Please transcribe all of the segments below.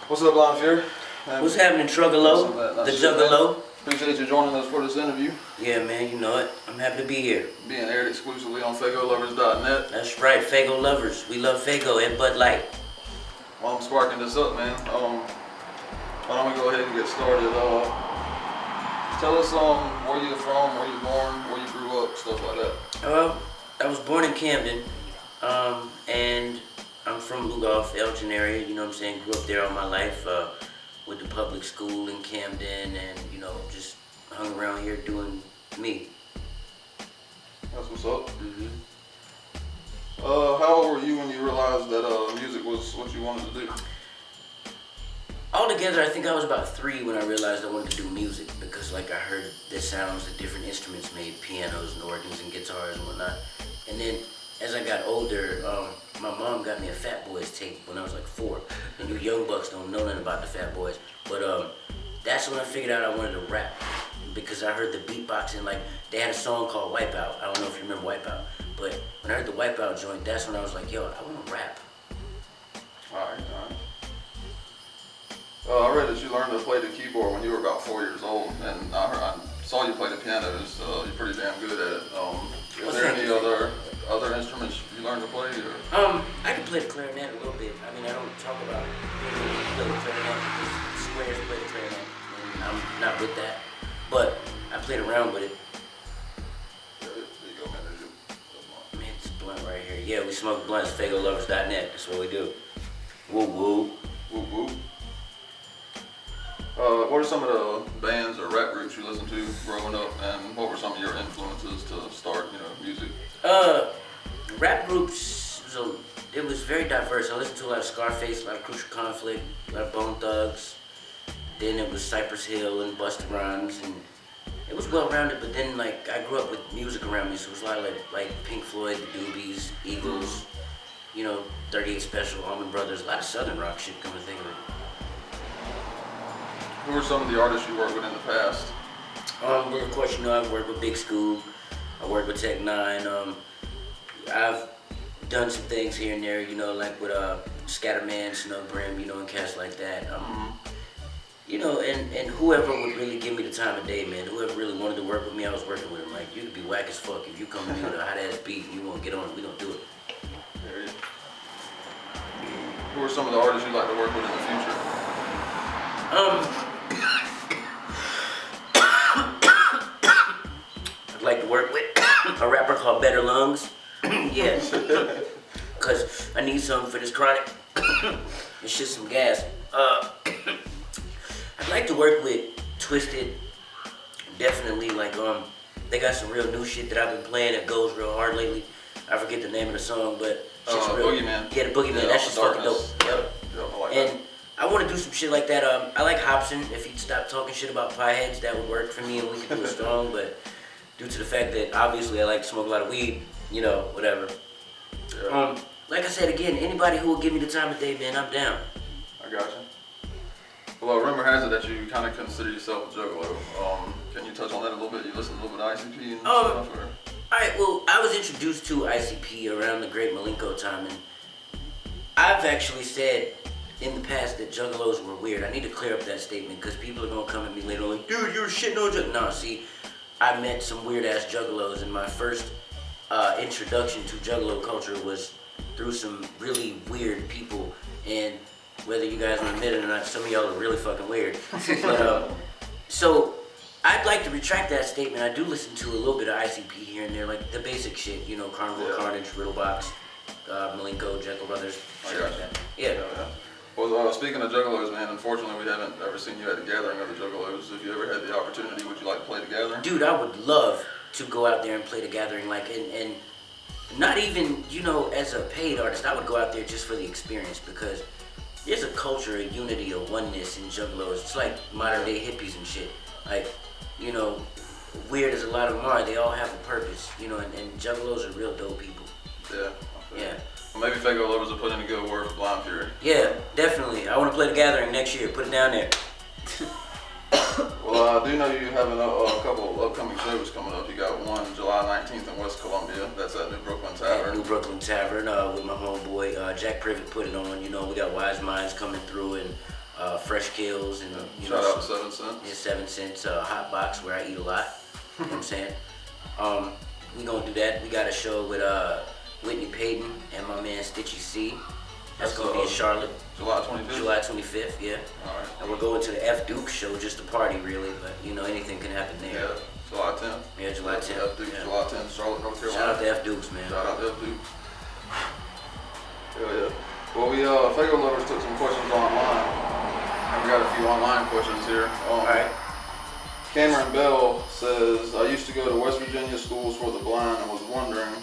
What's up, Blind Fear? What's happening, Juggalo? The Juggalo. Appreciate you joining us for this interview. Yeah, man, you know it. I'm happy to be here. Being aired exclusively on FagoLovers.net. That's right, Fago lovers. We love Fago and Bud Light. While I'm sparking this up, man, why don't we go ahead and get started? Tell us where you're from, where you're born, where you grew up, stuff like that. I was born in Camden, and I'm from Lugoff, Elgin area, you know what I'm saying? Grew up there all my life, went to public school in Camden, and, you know, just hung around here doing me. That's what's up. How old were you when you realized that music was what you wanted to do? Altogether, I think I was about 3 when I realized I wanted to do music because, like, I heard the sounds that different instruments made, pianos and organs and guitars and whatnot. And then, as I got older, my mom got me a Fat Boys tape when I was like 4. And you young bucks don't know nothing about the Fat Boys. But that's when I figured out I wanted to rap because I heard the beatboxing. Like, they had a song called Wipeout. I don't know if you remember Wipeout. But when I heard the Wipeout joint, that's when I was like, yo, I want to rap. Alright. I read that you learned to play the keyboard when you were about 4 years old, and I saw you play the piano. You're pretty damn good at it. Is there any other instruments you learned to play? Or? I can play the clarinet a little bit. I mean, I don't talk about being able to play the clarinet because squares play the clarinet, and I'm not with that. But I played around with it. Yeah, there you go, man. Man, it's a blunt right here. Yeah, we smoke blunts. FagoLovers.net. That's what we do. Woo woo. Woo woo. What are some of the bands or rap groups you listened to growing up, and what were some of your influences to start, music? Rap groups, it was very diverse. I listened to a lot of Scarface, a lot of Crucial Conflict, a lot of Bone Thugs. Then it was Cypress Hill and Busta Rhymes, and it was well-rounded, but then, like, I grew up with music around me, so it was a lot of, like Pink Floyd, the Doobies, Eagles, 38 Special, Allman Brothers, a lot of Southern rock shit, come to think of it. Who are some of the artists you worked with in the past? Well, of course, I've worked with Big Scoob. I worked with Tech Nine. I've done some things here and there, like with Scatterman, Snow Brim, and cats like that. And whoever would really give me the time of day, man. Whoever really wanted to work with me, I was working with them. Like, you could be whack as fuck if you come to me with a hot ass beat and you won't get on it. We don't do it. There you go. Who are some of the artists you'd like to work with in the future? I'd like to work with a rapper called Better Lungs. Yeah. Because I need something for this chronic. It's just some gas. I'd like to work with Twisted. Definitely, like, they got some real new shit that I've been playing that goes real hard lately. I forget the name of the song, but it's just real. Boogeyman. Yeah, the Boogeyman. Yeah, that's just fucking dope. Yep, I like and that. I want to do some shit like that. I like Hobson. If he'd stop talking shit about pieheads, that would work for me and we could do it strong. But due to the fact that obviously I like to smoke a lot of weed, whatever. Yeah. Like I said again, anybody who will give me the time of day, man, I'm down. I got you. Well, rumor has it that you kind of consider yourself a juggalo. Can you touch on that a little bit? You listen a little bit to ICP and stuff? Or? Alright, well, I was introduced to ICP around the Great Malenko time, and I've actually said in the past that juggalos were weird. I need to clear up that statement because people are going to come at me later like, dude, you're shitting on juggalo. No, see, I met some weird-ass juggalos, and my first introduction to juggalo culture was through some really weird people, and whether you guys want to admit it or not, some of y'all are really fucking weird. But, so I'd like to retract that statement. I do listen to a little bit of ICP here and there, like the basic shit, Carnival, Carnage, Riddlebox, Malenko, Jekyll Brothers, shit like that. Yeah. Well, speaking of juggalos, man, unfortunately we haven't ever seen you at a gathering of the juggalos. If you ever had the opportunity, would you like to play the gathering? Dude, I would love to go out there and play the gathering, like, and not even, as a paid artist, I would go out there just for the experience because there's a culture, a unity, a oneness in juggalos. It's like modern day hippies and shit. Like, weird as a lot of them are, they all have a purpose, and juggalos are real dope people. Yeah. Yeah. Well, maybe Fago Lovers will put in a good word for Blind Fury. Yeah, definitely. I want to play the gathering next year. Put it down there. Well, I do know you have a couple upcoming shows coming up. You got one July 19th in West Columbia. That's at New Brooklyn Tavern. New Brooklyn Tavern with my homeboy Jack Privet put it on. We got Wise Minds coming through, and Fresh Kills, and Shout out to 7 Cents. Yeah, 7 Cents Hot Box where I eat a lot. You know what I'm saying? We gonna do that. We got a show with Whitney Payton and my man Stitchy C. That's gonna be in Charlotte. July 25th? July 25th, yeah. Alright. And we're going to the F Duke show, just to party really, but anything can happen there. Yeah, July 10th. Yeah, July 10th. F Duke, Yeah. July 10th, Charlotte, North Carolina. Shout out to F Dukes, man. Shout out to F Duke. Hell yeah. Well, we Fago Lovers took some questions online, and we got a few online questions here. Alright. Cameron Bell says, I used to go to West Virginia schools for the blind and was wondering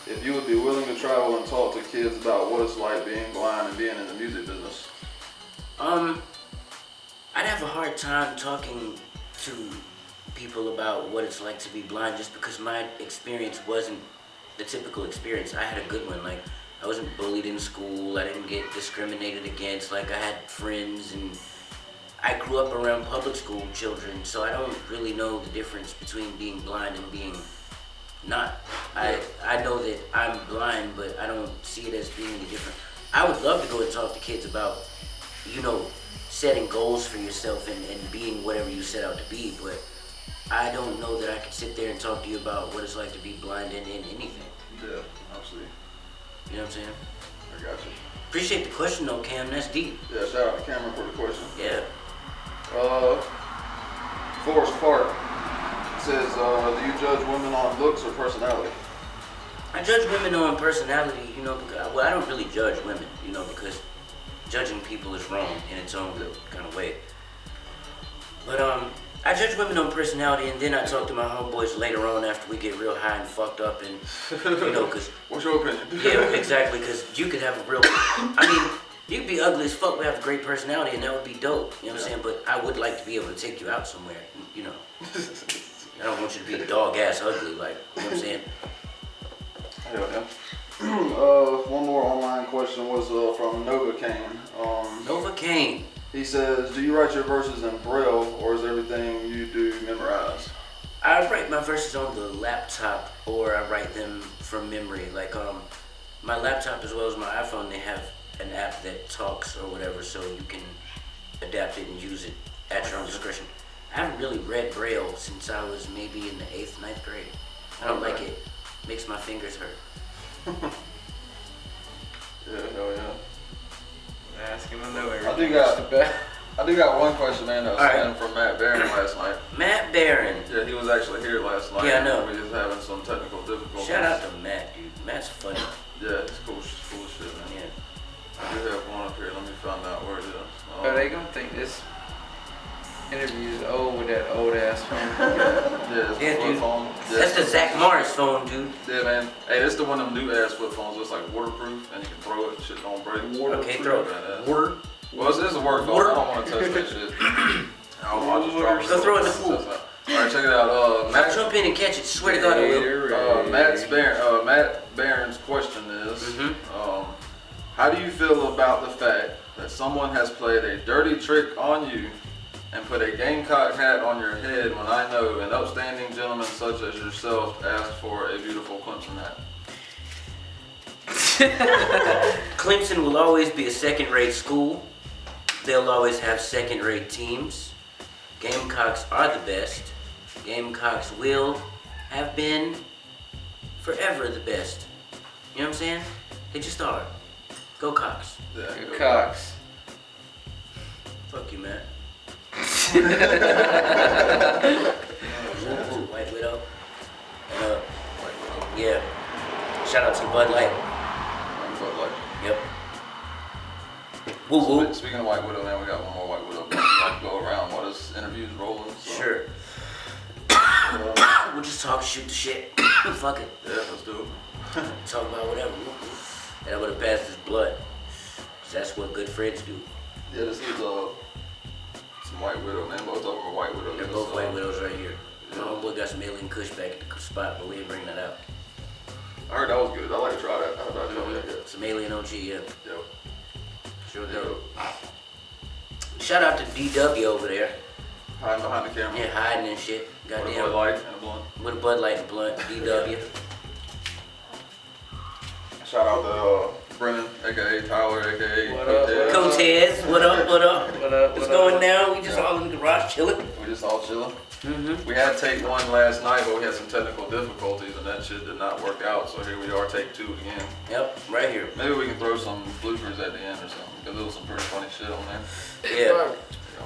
if you would be willing to travel and talk to kids about what it's like being blind and being in the music business. I'd have a hard time talking to people about what it's like to be blind just because my experience wasn't the typical experience. I had a good one. Like, I wasn't bullied in school. I didn't get discriminated against. Like, I had friends, and I grew up around public school children, so I don't really know the difference between being blind and being not. I know that I'm blind, but I don't see it as being any different. I would love to go and talk to kids about, setting goals for yourself and being whatever you set out to be, but I don't know that I could sit there and talk to you about what it's like to be blind in anything. Yeah, absolutely. You know what I'm saying? I got you. Appreciate the question though, Cam. That's deep. Yeah, shout out to Cameron for the question. Yeah. Forrest Park says, do you judge women on looks or personality? I judge women on personality, because, I don't really judge women, because judging people is wrong in its own kind of way. But I judge women on personality, and then I talk to my homeboys later on after we get real high and fucked up, and because what's your opinion? Yeah, exactly, because you could have a real. You could be ugly as fuck, but have a great personality, and that would be dope. You know what I'm saying? But I would like to be able to take you out somewhere. I don't want you to be dog ass ugly, like, you know what I'm saying? Hell yeah. One more online question was from Nova Kane. Nova Kane. He says, do you write your verses in Braille, or is everything you do memorized? I write my verses on the laptop, or I write them from memory. Like, my laptop as well as my iPhone, they have an app that talks or whatever, so you can adapt it and use it at your own discretion. I haven't really read Braille since I was maybe in the 8th, 9th grade. I don't like it. Makes my fingers hurt. Yeah, hell yeah. Ask him to know everything. I do got one question, man, that was sent from Matt Barron last night. Matt Barron. Yeah, he was actually here last night. Yeah, I know. We was having some technical difficulties. Shout out to Matt, dude. Matt's funny. Yeah, it's cool shit, man. Yeah. I do have one up here. Let me find out where it is. Are they gonna think this interview is old with that old ass phone? Yeah, it's the flip dude. phone. Yeah. That's the Zach Morris phone, dude. Yeah, man. Hey, it's the one of them new ass flip phones. It's like waterproof, and you can throw it. Shit don't break. Okay, throw it. Water. Well, this is a work phone. I don't want to touch that shit. I'll just drop it. Go throw it in the pool. All right, check it out. I'll jump in and catch it. Swear to God I will. Matt Barron's question is, how do you feel about the fact that someone has played a dirty trick on you and put a Gamecock hat on your head when I know an upstanding gentleman such as yourself asked for a beautiful Clemson hat? Clemson will always be a second-rate school. They'll always have second-rate teams. Gamecocks are the best. Gamecocks will have been forever the best. You know what I'm saying? They just are. Go Cox. Yeah, Good Cox. Fuck you, man. White Widow. Yeah. Shout out to Bud Light. Bud Light. Yep. Woo woo. Speaking of White Widow, man, we got one more White Widow. Go around while this interview's rolling. So. Sure. We'll just talk, shoot the shit. Fuck it. Yeah, let's do it. Talk about whatever. And I would have passed his blood. 'Cause that's what good friends do. Yeah, this is some White Widow, man. Both of them are White Widows. They're both white widows right here. My homeboy got some alien kush back at the spot, but we ain't bringing that out. I heard that was good. I like to try that. I haven't tried that yet. Some alien OG, yeah. Yep. Sure do. Shout out to DW over there. Hiding behind the camera. Yeah, hiding and shit. With a Goddamn. Bud Light and a blunt. With a Bud Light and blunt. DW. Shout out to Brennan, aka Tyler, aka What up, Cortez. Cortez, what up, what up? What up? What's What going up? down? We just all in the garage chilling. We just all chilling. Mm-hmm. We had take one last night, but we had some technical difficulties, and that shit did not work out. So here we are, take two again. Yep, right here. Maybe we can throw some bloopers at the end or something, because there was some pretty funny shit on there. Yeah,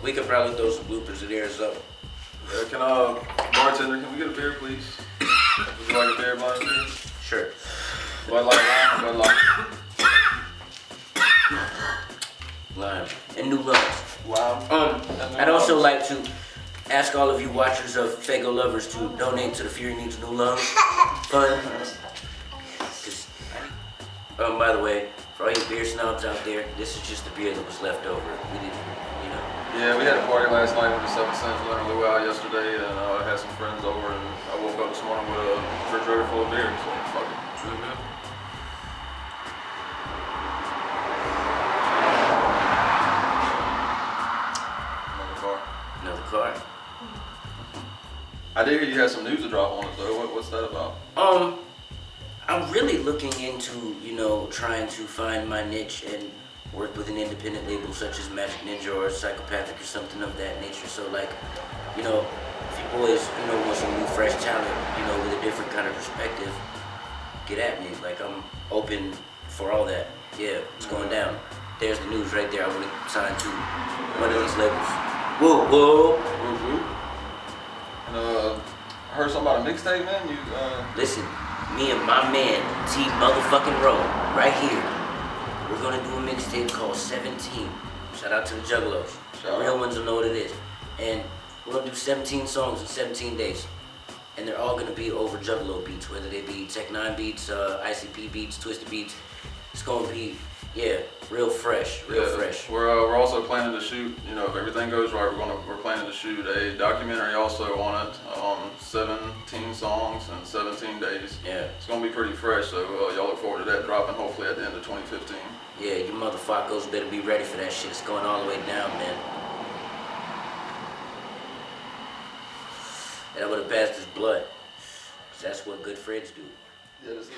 we could probably throw some bloopers in there or something. Can bartender, can we get a beer, please? Would you like a beer, blind beer? Sure. Bud Light, lime, Bud Light. Lime and new lungs. Lime. I'd also like to ask all of you watchers of Fago lovers to donate to the Fury Needs New Lungs Fund. By the way, for all you beer snobs out there, this is just the beer that was left over. We didn't, you know. Yeah, we had a party last night with the 7 Cents Leonard Luau yesterday, and I had some friends over, and I woke up this morning with a refrigerator full of beer, so fuck it. Mm-hmm. Another car. I did hear you had some news to drop on us though. What's that about? I'm really looking into, trying to find my niche and work with an independent label such as Magic Ninja or Psychopathic or something of that nature. So like, if you boys, want some new fresh talent, with a different kind of perspective, get at me. Like I'm open for all that. Yeah, it's going down. There's the news right there. I want to sign to one of these labels. Whoa, whoa. And I heard something about a mixtape, man. Listen, me and my man T motherfucking Rowe, right here. We're gonna do a mixtape called 17. Shout out to the Juggalos. The real ones will know what it is. And we're gonna do 17 songs in 17 days. And they're all gonna be over Juggalo beats, whether they be Tech 9 beats, ICP beats, Twisted beats. It's gonna be, real fresh, fresh. We're also planning to shoot, if everything goes right, we're planning to shoot a documentary also on it, 17 songs in 17 days. Yeah. It's gonna be pretty fresh, so y'all look forward to that dropping hopefully at the end of 2015. Yeah, you motherfuckers better be ready for that shit. It's going all the way down, man. And I'm gonna pass this blood, 'cause that's what good friends do. Yeah, this is